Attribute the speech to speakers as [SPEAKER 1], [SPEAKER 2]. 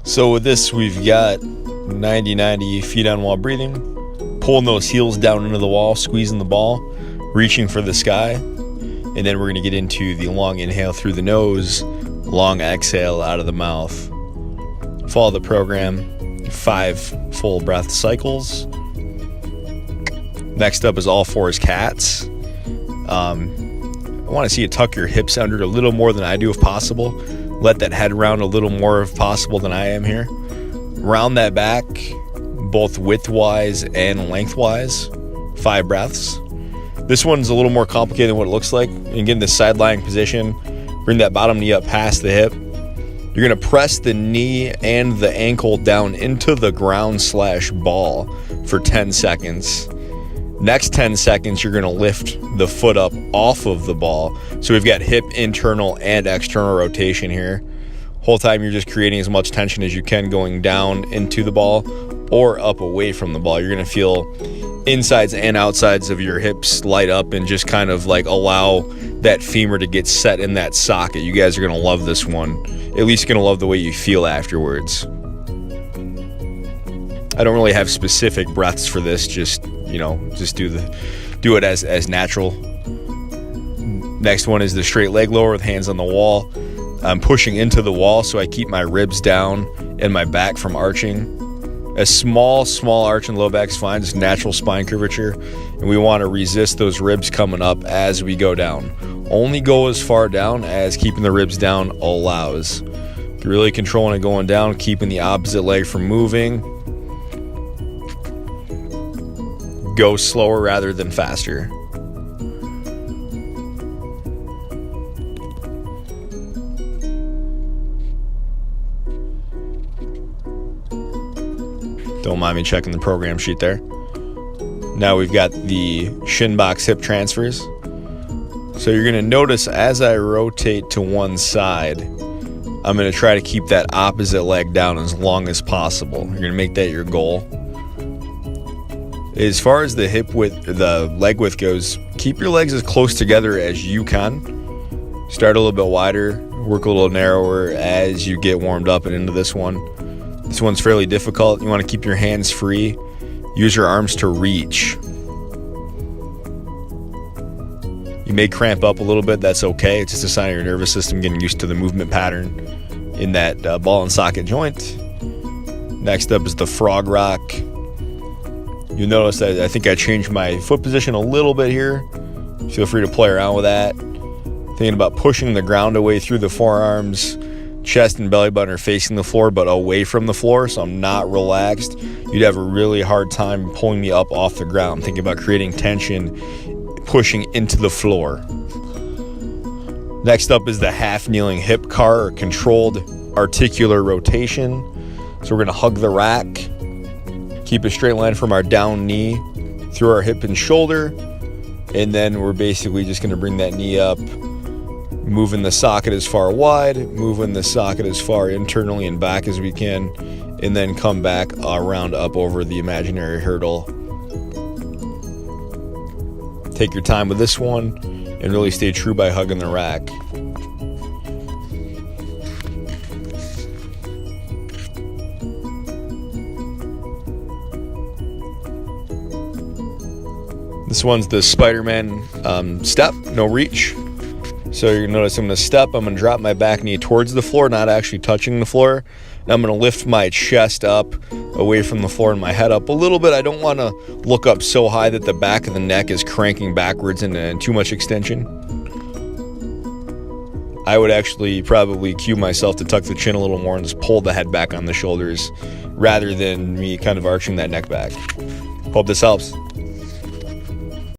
[SPEAKER 1] So with this, we've got 90-90 feet on wall breathing, pulling those heels down into the wall, squeezing the ball, reaching for the sky, and then we're going to get into the long inhale through the nose, long exhale out of the mouth. Follow the program, 5 full breath cycles. Next up is all fours cats. I want to see you tuck your hips under a little more than I do if possible. Let that head round a little more if possible than I am here. Round that back, both widthwise and lengthwise. 5 breaths. This one's a little more complicated than what it looks like. And get in the side lying position. Bring that bottom knee up past the hip. You're going to press the knee and the ankle down into the ground/ball for 10 seconds. Next 10 seconds, you're going to lift the foot up off of the ball. So we've got hip internal and external rotation here. Whole time you're just creating as much tension as you can going down into the ball or up away from the ball. You're going to feel insides and outsides of your hips light up and just kind of like allow that femur to get set in that socket. You guys are going to love this one. At least going to love the way you feel afterwards. I don't really have specific breaths for this, just do it as natural. Next one is the straight leg lower with hands on the wall. I'm pushing into the wall so I keep my ribs down and my back from arching. A small arch and low back's fine, just natural spine curvature. And we want to resist those ribs coming up as we go down. Only go as far down as keeping the ribs down allows. You're really controlling it going down, keeping the opposite leg from moving. Go slower rather than faster. Don't mind me checking the program sheet there. Now we've got the shin box hip transfers. So you're going to notice as I rotate to one side, I'm going to try to keep that opposite leg down as long as possible. You're going to make that your goal. As far as the leg width goes, keep your legs as close together as you can. Start a little bit wider, work a little narrower as you get warmed up and into this one. This one's fairly difficult. You want to keep your hands free. Use your arms to reach. You may cramp up a little bit. That's okay. It's just a sign of your nervous system getting used to the movement pattern in that ball and socket joint. Next up is the frog rock. You'll notice that I think I changed my foot position a little bit here. Feel free to play around with that. Thinking about pushing the ground away through the forearms. Chest and belly button are facing the floor but away from the floor, so I'm not relaxed. You'd have a really hard time pulling me up off the ground. Thinking about creating tension, pushing into the floor. Next up is the half kneeling hip car or controlled articular rotation. So we're going to hug the rack. Keep a straight line from our down knee through our hip and shoulder. And then we're basically just going to bring that knee up, moving the socket as far wide, moving the socket as far internally and back as we can, and then come back around up over the imaginary hurdle. Take your time with this one and really stay true by hugging the rack. This one's the Spider-Man step, no reach. So you're going to notice I'm going to step, I'm going to drop my back knee towards the floor, not actually touching the floor. And I'm going to lift my chest up away from the floor and my head up a little bit. I don't want to look up so high that the back of the neck is cranking backwards and too much extension. I would actually probably cue myself to tuck the chin a little more and just pull the head back on the shoulders rather than me kind of arching that neck back. Hope this helps.